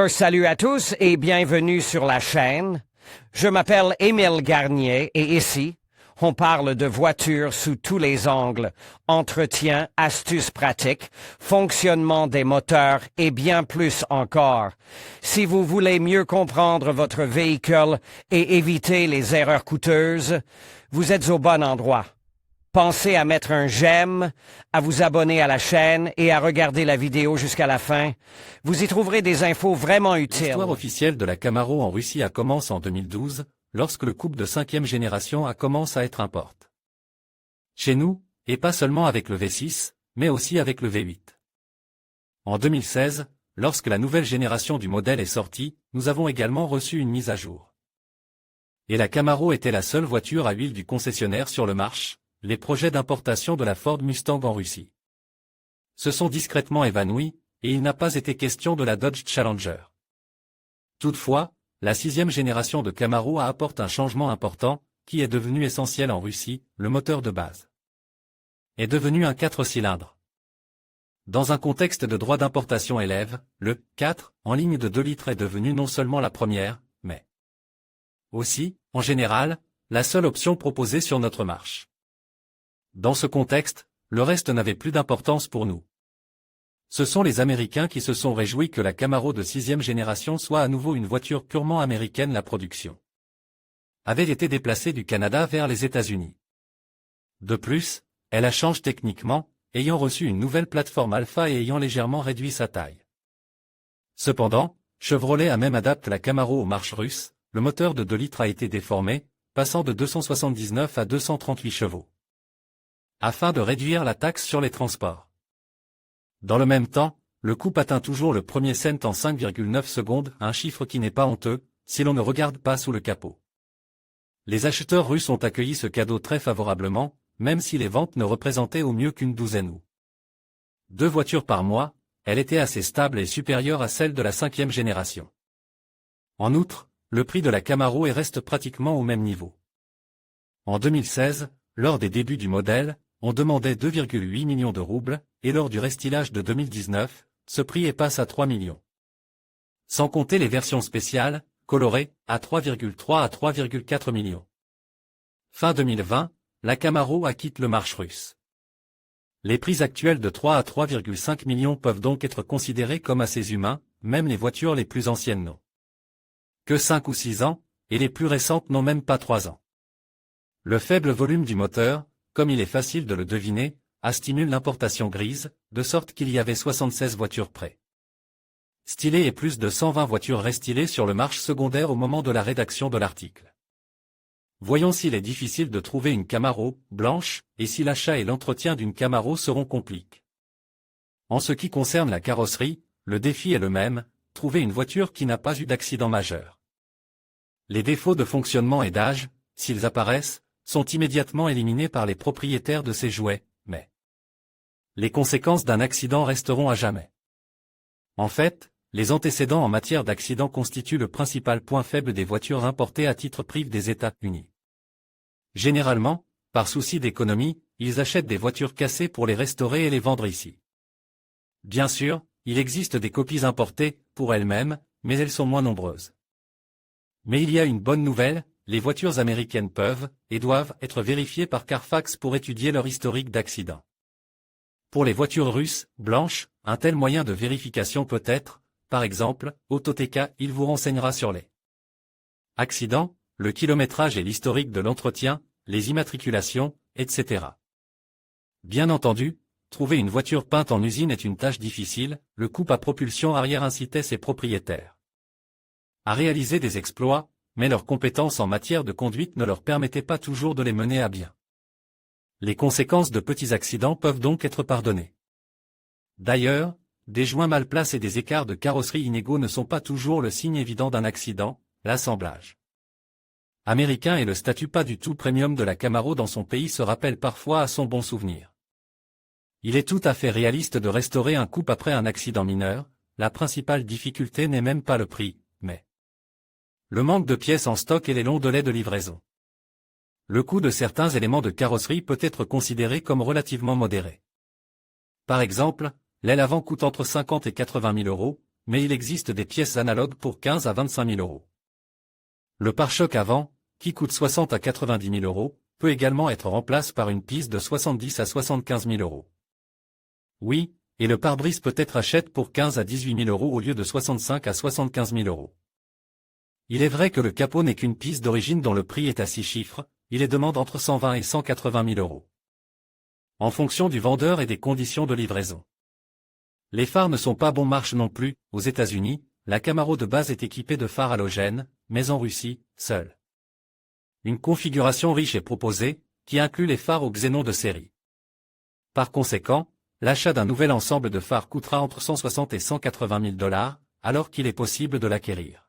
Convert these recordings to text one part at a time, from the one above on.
Salut à tous et bienvenue sur la chaîne. Je m'appelle Émile Garnier et ici, on parle de voitures sous tous les angles, entretien, astuces pratiques, fonctionnement des moteurs et bien plus encore. Si vous voulez mieux comprendre votre véhicule et éviter les erreurs coûteuses, vous êtes au bon endroit. Pensez à mettre un j'aime, à vous abonner à la chaîne et à regarder la vidéo jusqu'à la fin. Vous y trouverez des infos vraiment utiles. L'histoire officielle de la Camaro en Russie a commencé en 2012, lorsque le couple de 5e génération a commencé à être importé. Chez nous, et pas seulement avec le V6, mais aussi avec le V8. En 2016, lorsque la nouvelle génération du modèle est sortie, nous avons également reçu une mise à jour. Et la Camaro était la seule voiture à huile du concessionnaire sur le marché. Les projets d'importation de la Ford Mustang en Russie se sont discrètement évanouis, et il n'a pas été question de la Dodge Challenger. Toutefois, la 6e génération de Camaro apporte un changement important, qui est devenu essentiel en Russie. Le moteur de base est devenu un 4 cylindres. Dans un contexte de droit d'importation élève, le 4 en ligne de 2 litres est devenu non seulement la première, mais aussi, en général, la seule option proposée sur notre marché. Dans ce contexte, le reste n'avait plus d'importance pour nous. Ce sont les Américains qui se sont réjouis que la Camaro de 6e génération soit à nouveau une voiture purement américaine. La production avait été déplacée du Canada vers les États-Unis. De plus, elle a changé techniquement, ayant reçu une nouvelle plateforme Alpha et ayant légèrement réduit sa taille. Cependant, Chevrolet a même adapté la Camaro aux marches russes. Le moteur de 2 litres a été déformé, passant de 279 à 238 chevaux. Afin de réduire la taxe sur les transports. Dans le même temps, le couple atteint toujours le premier cent en 5,9 secondes, un chiffre qui n'est pas honteux, si l'on ne regarde pas sous le capot. Les acheteurs russes ont accueilli ce cadeau très favorablement, même si les ventes ne représentaient au mieux qu'une douzaine ou 2 voitures par mois, elle était assez stable et supérieure à celle de la 5e génération. En outre, le prix de la Camaro reste pratiquement au même niveau. En 2016, lors des débuts du modèle, on demandait 2,8 millions de roubles, et lors du restylage de 2019, ce prix passe à 3 millions. Sans compter les versions spéciales, colorées, à 3,3 à 3,4 millions. Fin 2020, la Camaro quitte le marché russe. Les prix actuels de 3 à 3,5 millions peuvent donc être considérés comme assez humains, même les voitures les plus anciennes n'ont que 5 ou 6 ans, et les plus récentes n'ont même pas 3 ans. Le faible volume du moteur, comme il est facile de le deviner, a stimulé l'importation grise, de sorte qu'il y avait 76 voitures prêtes stylées et plus de 120 voitures restylées sur le marché secondaire au moment de la rédaction de l'article. Voyons s'il est difficile de trouver une Camaro blanche, et si l'achat et l'entretien d'une Camaro seront compliqués. En ce qui concerne la carrosserie, le défi est le même, trouver une voiture qui n'a pas eu d'accident majeur. Les défauts de fonctionnement et d'âge, s'ils apparaissent, sont immédiatement éliminés par les propriétaires de ces jouets, mais les conséquences d'un accident resteront à jamais. En fait, les antécédents en matière d'accident constituent le principal point faible des voitures importées à titre privé des États-Unis. Généralement, par souci d'économie, ils achètent des voitures cassées pour les restaurer et les vendre ici. Bien sûr, il existe des copies importées, pour elles-mêmes, mais elles sont moins nombreuses. Mais il y a une bonne nouvelle, les voitures américaines peuvent, et doivent, être vérifiées par Carfax pour étudier leur historique d'accident. Pour les voitures russes, blanches, un tel moyen de vérification peut être, par exemple, Autoteka, il vous renseignera sur les accidents, le kilométrage et l'historique de l'entretien, les immatriculations, etc. Bien entendu, trouver une voiture peinte en usine est une tâche difficile, le couple à propulsion arrière incitait ses propriétaires à réaliser des exploits, mais leurs compétences en matière de conduite ne leur permettaient pas toujours de les mener à bien. Les conséquences de petits accidents peuvent donc être pardonnées. D'ailleurs, des joints mal placés et des écarts de carrosserie inégaux ne sont pas toujours le signe évident d'un accident. L'assemblage américain et le statut pas du tout premium de la Camaro dans son pays se rappellent parfois à son bon souvenir. Il est tout à fait réaliste de restaurer un couple après un accident mineur, la principale difficulté n'est même pas le prix, mais le manque de pièces en stock et les longs délais de livraison. Le coût de certains éléments de carrosserie peut être considéré comme relativement modéré. Par exemple, l'aile avant coûte entre 50 et 80 000 euros, mais il existe des pièces analogues pour 15 à 25 000 euros. Le pare-choc avant, qui coûte 60 à 90 000 euros, peut également être remplacé par une piste de 70 à 75 000 euros. Oui, et le pare-brise peut être acheté pour 15 à 18 000 euros au lieu de 65 à 75 000 euros. Il est vrai que le capot n'est qu'une pièce d'origine dont le prix est à 6 chiffres, il les demande entre 120 et 180 000 euros. En fonction du vendeur et des conditions de livraison. Les phares ne sont pas bon marche non plus. Aux États-Unis, la Camaro de base est équipée de phares halogènes, mais en Russie, seule. Une configuration riche est proposée, qui inclut les phares au xénon de série. Par conséquent, l'achat d'un nouvel ensemble de phares coûtera entre 160 et 180 000 $, alors qu'il est possible de l'acquérir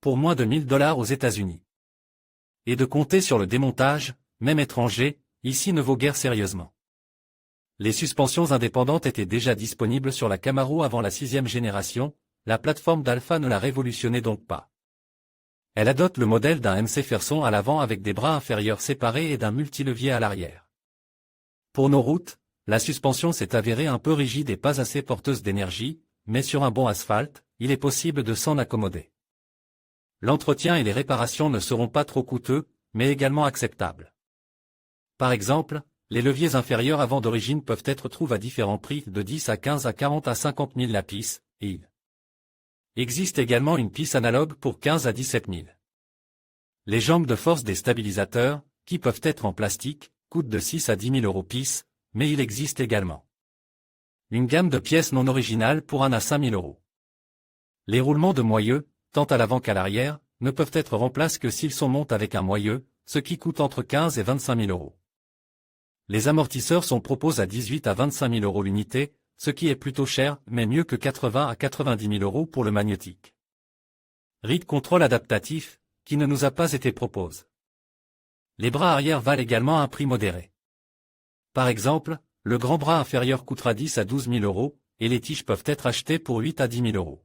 pour moins de 1 000 $ aux États-Unis. Et de compter sur le démontage, même étranger, ici ne vaut guère sérieusement. Les suspensions indépendantes étaient déjà disponibles sur la Camaro avant la 6e génération, la plateforme d'Alfa ne la révolutionnait donc pas. Elle adopte le modèle d'un McPherson à l'avant avec des bras inférieurs séparés et d'un multilevier à l'arrière. Pour nos routes, la suspension s'est avérée un peu rigide et pas assez porteuse d'énergie, mais sur un bon asphalte, il est possible de s'en accommoder. L'entretien et les réparations ne seront pas trop coûteux, mais également acceptables. Par exemple, les leviers inférieurs avant d'origine peuvent être trouvés à différents prix de 10 à 15 à 40 à 50 000 la piste, et il existe également une piste analogue pour 15 à 17 000. Les jambes de force des stabilisateurs, qui peuvent être en plastique, coûtent de 6 à 10 000 euros piste, mais il existe également une gamme de pièces non originales pour 1 à 5 000 euros. Les roulements de moyeu, tant à l'avant qu'à l'arrière, ne peuvent être remplacés que s'ils sont montés avec un moyeu, ce qui coûte entre 15 et 25 000 euros. Les amortisseurs sont proposés à 18 à 25 000 euros l'unité, ce qui est plutôt cher, mais mieux que 80 à 90 000 euros pour le magnétique. Ride contrôle adaptatif, qui ne nous a pas été proposé. Les bras arrière valent également un prix modéré. Par exemple, le grand bras inférieur coûtera 10 à 12 000 euros, et les tiges peuvent être achetées pour 8 à 10 000 euros.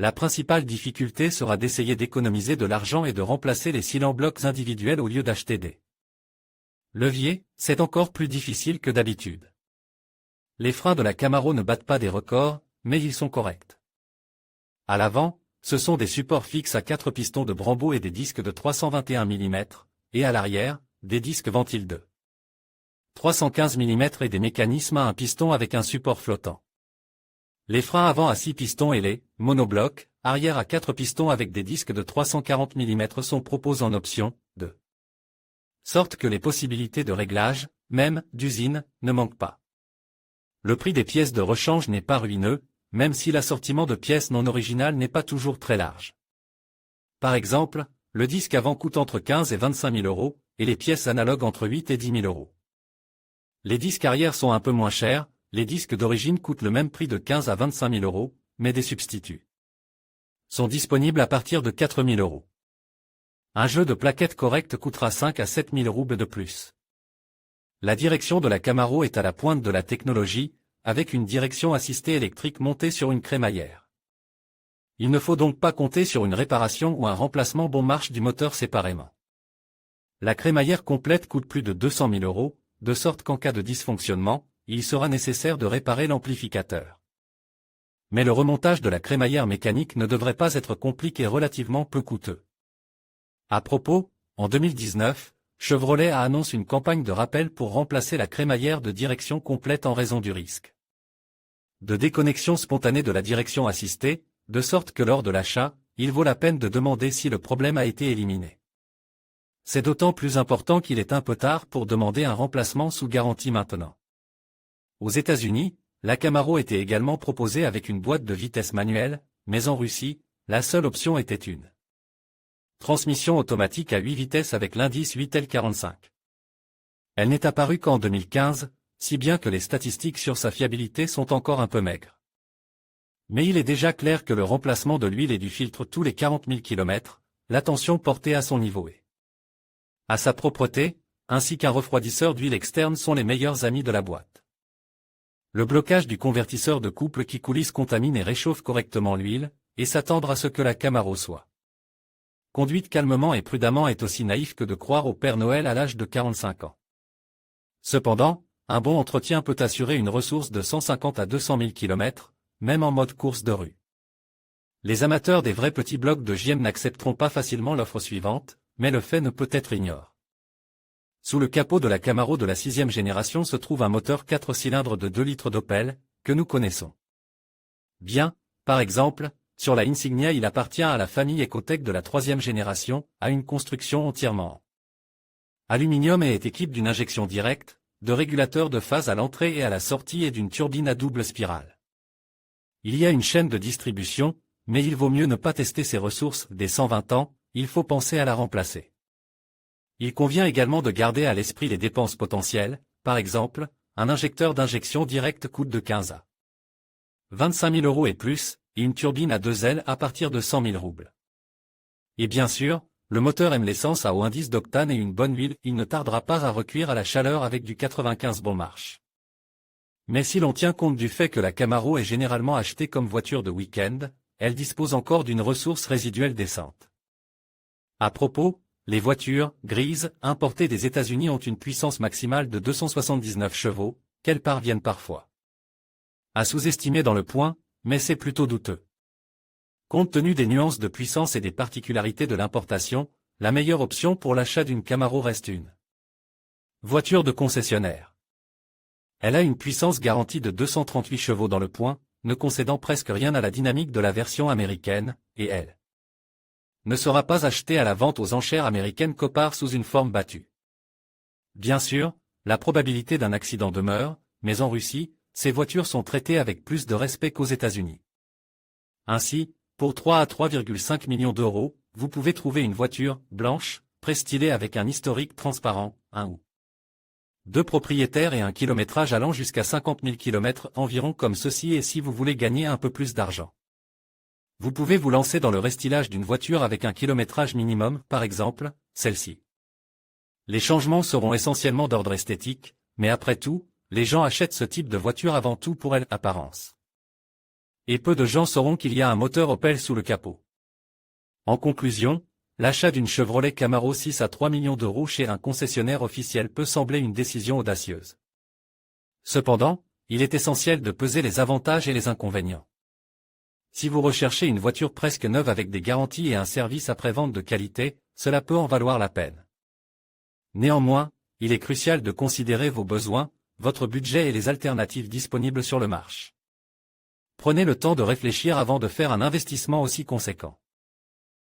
La principale difficulté sera d'essayer d'économiser de l'argent et de remplacer les cylindres blocs individuels au lieu d'acheter des leviers, c'est encore plus difficile que d'habitude. Les freins de la Camaro ne battent pas des records, mais ils sont corrects. À l'avant, ce sont des supports fixes à 4 pistons de Brembo et des disques de 321 mm, et à l'arrière, des disques ventiles de 315 mm et des mécanismes à un piston avec un support flottant. Les freins avant à 6 pistons et les monoblocs, arrière à 4 pistons avec des disques de 340 mm sont proposés en option, de sorte que les possibilités de réglage, même d'usine, ne manquent pas. Le prix des pièces de rechange n'est pas ruineux, même si l'assortiment de pièces non originales n'est pas toujours très large. Par exemple, le disque avant coûte entre 15 et 25 000 euros, et les pièces analogues entre 8 et 10 000 euros. Les disques arrière sont un peu moins chers, les disques d'origine coûtent le même prix de 15 à 25 000 euros, mais des substituts sont disponibles à partir de 4 000 euros. Un jeu de plaquettes correct coûtera 5 à 7 000 roubles de plus. La direction de la Camaro est à la pointe de la technologie, avec une direction assistée électrique montée sur une crémaillère. Il ne faut donc pas compter sur une réparation ou un remplacement bon marche du moteur séparément. La crémaillère complète coûte plus de 200 000 euros, de sorte qu'en cas de dysfonctionnement, il sera nécessaire de réparer l'amplificateur. Mais le remontage de la crémaillère mécanique ne devrait pas être compliqué et relativement peu coûteux. À propos, en 2019, Chevrolet a annoncé une campagne de rappel pour remplacer la crémaillère de direction complète en raison du risque de déconnexion spontanée de la direction assistée, de sorte que lors de l'achat, il vaut la peine de demander si le problème a été éliminé. C'est d'autant plus important qu'il est un peu tard pour demander un remplacement sous garantie maintenant. Aux États-Unis, la Camaro était également proposée avec une boîte de vitesse manuelle, mais en Russie, la seule option était une transmission automatique à 8 vitesses avec l'indice 8L45. Elle n'est apparue qu'en 2015, si bien que les statistiques sur sa fiabilité sont encore un peu maigres. Mais il est déjà clair que le remplacement de l'huile et du filtre tous les 40 000 km, l'attention portée à son niveau et à sa propreté, ainsi qu'un refroidisseur d'huile externe sont les meilleurs amis de la boîte. Le blocage du convertisseur de couple qui coulisse contamine et réchauffe correctement l'huile, et s'attendre à ce que la Camaro soit conduite calmement et prudemment est aussi naïf que de croire au Père Noël à l'âge de 45 ans. Cependant, un bon entretien peut assurer une ressource de 150 à 200 000 km, même en mode course de rue. Les amateurs des vrais petits blocs de JM n'accepteront pas facilement l'offre suivante, mais le fait ne peut être ignoré. Sous le capot de la Camaro de la 6e génération se trouve un moteur 4 cylindres de 2 litres d'Opel, que nous connaissons bien. Par exemple, sur la Insignia il appartient à la famille Ecotec de la 3e génération, à une construction entièrement en aluminium et est équipée d'une injection directe, de régulateurs de phase à l'entrée et à la sortie et d'une turbine à double spirale. Il y a une chaîne de distribution, mais il vaut mieux ne pas tester ses ressources dès 120 ans, il faut penser à la remplacer. Il convient également de garder à l'esprit les dépenses potentielles, par exemple, un injecteur d'injection directe coûte de 15 à 25 000 € et plus, et une turbine à 2 ailes à partir de 100 000 roubles. Et bien sûr, le moteur aime l'essence à haut indice d'octane et une bonne huile, il ne tardera pas à recuire à la chaleur avec du 95 bon marche. Mais si l'on tient compte du fait que la Camaro est généralement achetée comme voiture de week-end, elle dispose encore d'une ressource résiduelle décente. À propos, les voitures grises importées des États-Unis ont une puissance maximale de 279 chevaux, qu'elles parviennent parfois à sous-estimer dans le point, mais c'est plutôt douteux. Compte tenu des nuances de puissance et des particularités de l'importation, la meilleure option pour l'achat d'une Camaro reste une voiture de concessionnaire. Elle a une puissance garantie de 238 chevaux dans le point, ne concédant presque rien à la dynamique de la version américaine, et elle ne sera pas achetée à la vente aux enchères américaines Copart sous une forme battue. Bien sûr, la probabilité d'un accident demeure, mais en Russie, ces voitures sont traitées avec plus de respect qu'aux États-Unis. Ainsi, pour 3 à 3,5 millions d'euros, vous pouvez trouver une voiture blanche, prestylée avec un historique transparent, un ou deux propriétaires et un kilométrage allant jusqu'à 50 000 km environ comme ceci et si vous voulez gagner un peu plus d'argent. Vous pouvez vous lancer dans le restylage d'une voiture avec un kilométrage minimum, par exemple, celle-ci. Les changements seront essentiellement d'ordre esthétique, mais après tout, les gens achètent ce type de voiture avant tout pour l'apparence. Et peu de gens sauront qu'il y a un moteur Opel sous le capot. En conclusion, l'achat d'une Chevrolet Camaro 6 à 3 millions d'euros chez un concessionnaire officiel peut sembler une décision audacieuse. Cependant, il est essentiel de peser les avantages et les inconvénients. Si vous recherchez une voiture presque neuve avec des garanties et un service après-vente de qualité, cela peut en valoir la peine. Néanmoins, il est crucial de considérer vos besoins, votre budget et les alternatives disponibles sur le marché. Prenez le temps de réfléchir avant de faire un investissement aussi conséquent.